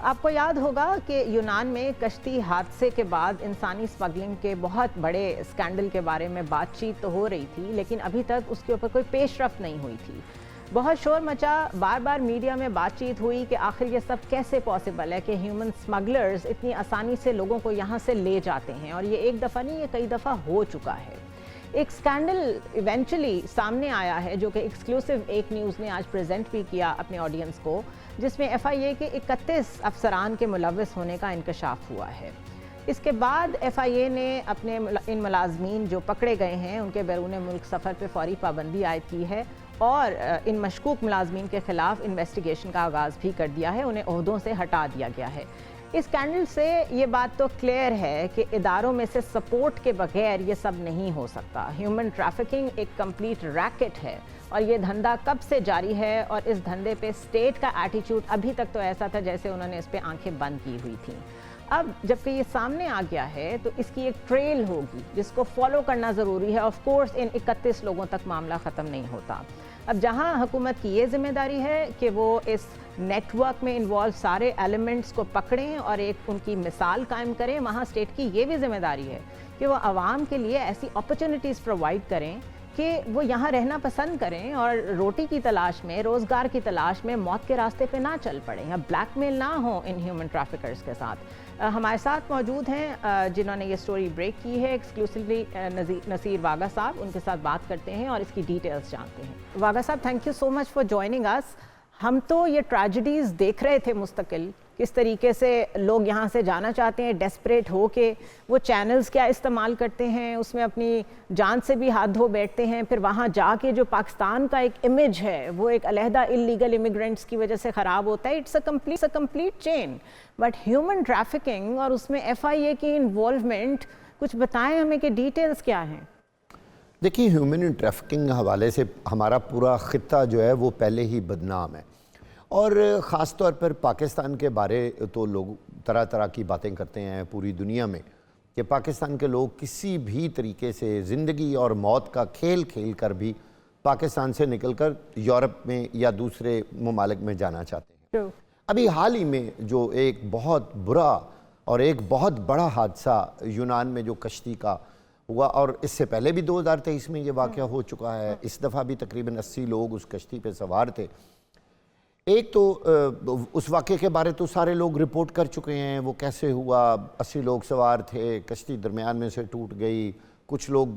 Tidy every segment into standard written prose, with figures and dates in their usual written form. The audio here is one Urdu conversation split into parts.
آپ کو یاد ہوگا کہ یونان میں کشتی حادثے کے بعد انسانی اسمگلنگ کے بہت بڑے اسکینڈل کے بارے میں بات چیت تو ہو رہی تھی، لیکن ابھی تک اس کے اوپر کوئی پیش رفت نہیں ہوئی تھی۔ بہت شور مچا، بار بار میڈیا میں بات چیت ہوئی کہ آخر یہ سب کیسے پاسبل ہے کہ ہیومن اسمگلرز اتنی آسانی سے لوگوں کو یہاں سے لے جاتے ہیں، اور یہ ایک دفعہ نہیں، یہ کئی دفعہ ہو چکا ہے۔ ایک سکینڈل ایونچولی سامنے آیا ہے جو کہ ایکسکلوسیو ایک نیوز نے آج پریزنٹ بھی کیا اپنے آڈینس کو، جس میں ایف آئی اے کے 31 افسران کے ملوث ہونے کا انکشاف ہوا ہے۔ اس کے بعد ایف آئی اے نے اپنے ان ملازمین جو پکڑے گئے ہیں ان کے بیرون ملک سفر پہ فوری پابندی عائد کی ہے، اور ان مشکوک ملازمین کے خلاف انویسٹیگیشن کا آغاز بھی کر دیا ہے، انہیں عہدوں سے ہٹا دیا گیا ہے۔ اس اسکینڈل سے یہ بات تو کلیئر ہے کہ اداروں میں سے سپورٹ کے بغیر یہ سب نہیں ہو سکتا۔ ہیومن ٹریفکنگ ایک کمپلیٹ ریکٹ ہے، اور یہ دھندا کب سے جاری ہے، اور اس دھندے پہ اسٹیٹ کا ایٹیٹیوڈ ابھی تک تو ایسا تھا جیسے انہوں نے اس پہ آنکھیں بند کی ہوئی تھیں۔ اب جبکہ یہ سامنے آ گیا ہے تو اس کی ایک ٹریل ہوگی جس کو فالو کرنا ضروری ہے۔ آف کورس ان 31 لوگوں تک معاملہ ختم نہیں ہوتا۔ اب جہاں حکومت کی یہ ذمہ داری ہے کہ وہ اس نیٹ ورک میں انوالو سارے ایلیمنٹس کو پکڑیں اور ایک ان کی مثال قائم کریں، وہاں اسٹیٹ کی یہ بھی ذمہ داری ہے کہ وہ عوام کے لیے ایسی اپرچونٹیز پرووائڈ کریں کہ وہ یہاں رہنا پسند کریں اور روٹی کی تلاش میں، روزگار کی تلاش میں موت کے راستے پہ نہ چل پڑیں، یا بلیک میل نہ ہوں ان ہیومن ٹریفکرز کے ساتھ۔ ہمارے ساتھ موجود ہیں جنہوں نے یہ سٹوری بریک کی ہے ایکسکلوسیولی، نصیر واگا صاحب، ان کے ساتھ بات کرتے ہیں اور اس کی ڈیٹیلز جانتے ہیں۔ واگا صاحب، thank you so much for joining اس۔ ہم تو یہ ٹریجڈیز دیکھ رہے تھے مستقل، کس طریقے سے لوگ یہاں سے جانا چاہتے ہیں ڈیسپریٹ ہو کے، وہ چینلز کیا استعمال کرتے ہیں، اس میں اپنی جان سے بھی ہاتھ دھو بیٹھتے ہیں، پھر وہاں جا کے جو پاکستان کا ایک امیج ہے وہ ایک علیحدہ انلیگل امیگرینٹس کی وجہ سے خراب ہوتا ہے۔ It's a complete chain. But human trafficking اور اس میں ایف آئی اے کی انوالومنٹ، کچھ بتائیں ہمیں کہ ڈیٹیلز کیا ہیں؟ دیکھیے، ہیومن ٹریفکنگ حوالے سے ہمارا پورا خطہ جو ہے وہ پہلے ہی بدنام ہے، اور خاص طور پر پاکستان کے بارے تو لوگ طرح طرح کی باتیں کرتے ہیں پوری دنیا میں کہ پاکستان کے لوگ کسی بھی طریقے سے زندگی اور موت کا کھیل کھیل کر بھی پاکستان سے نکل کر یورپ میں یا دوسرے ممالک میں جانا چاہتے ہیں۔ ابھی حال ہی میں جو ایک بہت برا اور ایک بہت بڑا حادثہ یونان میں جو کشتی کا ہوا، اور اس سے پہلے بھی 2023 میں یہ واقعہ ہو چکا ہے، اس دفعہ بھی تقریباً 80 لوگ اس کشتی پہ سوار تھے۔ ایک تو اس واقعے کے بارے تو سارے لوگ رپورٹ کر چکے ہیں، وہ کیسے ہوا، 80 لوگ سوار تھے، کشتی درمیان میں سے ٹوٹ گئی، کچھ لوگ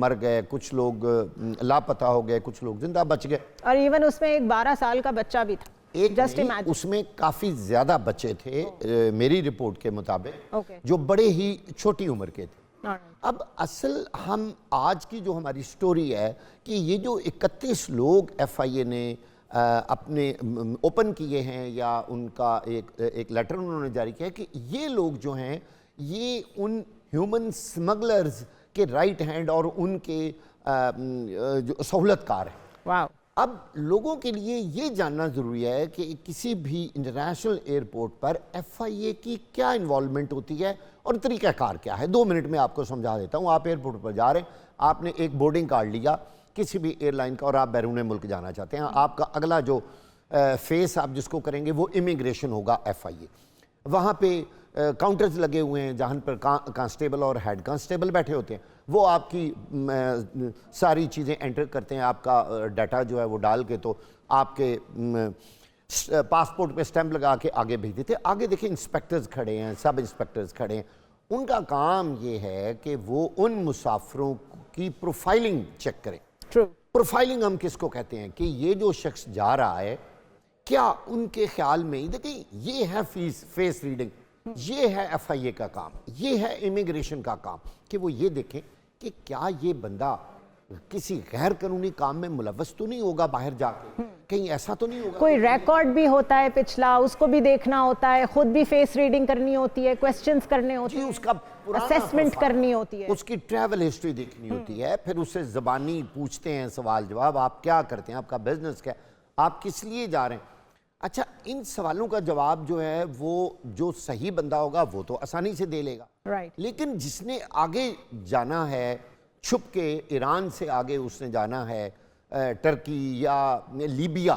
مر گئے، کچھ لوگ لاپتہ ہو گئے، کچھ لوگ زندہ بچ گئے، اور ایون اس میں ایک 12 سال کا بچہ بھی تھا۔ اس میں کافی زیادہ بچے تھے میری رپورٹ کے مطابق، جو بڑے ہی چھوٹی عمر کے تھے۔ اب اصل ہم آج کی جو ہماری سٹوری ہے کہ یہ جو 31 لوگ ایف آئی اے نے اپنے اوپن کیے ہیں، یا ان کا ایک لیٹر انہوں نے جاری کیا ہے کہ یہ لوگ جو ہیں یہ ان ہیومن سمگلرز کے رائٹ ہینڈ اور ان کے جو سہولت کار ہیں۔ واو۔ اب لوگوں کے لیے یہ جاننا ضروری ہے کہ کسی بھی انٹرنیشنل ایئرپورٹ پر ایف آئی اے کی کیا انوالومنٹ ہوتی ہے اور طریقہ کار کیا ہے۔ 2 منٹ میں آپ کو سمجھا دیتا ہوں۔ آپ ایئرپورٹ پر جا رہے ہیں، آپ نے ایک بورڈنگ کارڈ لیا کسی بھی ایئر لائن کا، اور آپ بیرون ملک جانا چاہتے ہیں، آپ کا اگلا جو فیس آپ جس کو کریں گے وہ امیگریشن ہوگا ایف آئی اے۔ وہاں پہ کاؤنٹرز لگے ہوئے ہیں جہاں پر کانسٹیبل اور ہیڈ کانسٹیبل بیٹھے ہوتے ہیں، وہ آپ کی ساری چیزیں انٹر کرتے ہیں، آپ کا ڈیٹا جو ہے وہ ڈال کے تو آپ کے پاسپورٹ پہ سٹیمپ لگا کے آگے بھیج دیتے ہیں۔ آگے دیکھیں انسپیکٹرز کھڑے ہیں، سب انسپیکٹرز کھڑے ہیں، ان کا کام یہ ہے کہ وہ ان مسافروں کی پروفائلنگ چیک کریں۔ پروفائلنگ ہم کس کو کہتے ہیں کہ یہ جو شخص جا رہا ہے کیا ان کے خیال میں، دیکھیں یہ ہے فیس ریڈنگ، یہ ہے ایف آئی اے کا کام، یہ ہے امیگریشن کا کام، کہ وہ یہ دیکھیں کہ کیا یہ بندہ کسی غیر قانونی کام میں ملوث تو نہیں ہوگا، باہر جا کے کہیں ایسا تو نہیں ہوگا، کوئی ریکارڈ بھی ہوتا ہے پچھلا، اس کو بھی دیکھنا ہوتا ہے، خود بھی فیس ریڈنگ کرنی ہوتی ہے، کویسچنز کرنے ہوتے ہیں، اس کا اسیسمنٹ کرنی ہوتی ہے، اس کی ٹریول ہسٹری دیکھنی ہوتی ہے، پھر اس سے زبانی پوچھتے ہیں سوال جواب، آپ کیا کرتے ہیں، آپ کا بزنس کیا، آپ کس لیے جا رہے ہیں۔ اچھا، ان سوالوں کا جواب جو ہے وہ جو صحیح بندہ ہوگا وہ تو آسانی سے دے لے گا، لیکن جس نے آگے جانا ہے چھپ کے، ایران سے آگے اس نے جانا ہے ٹرکی یا لیبیا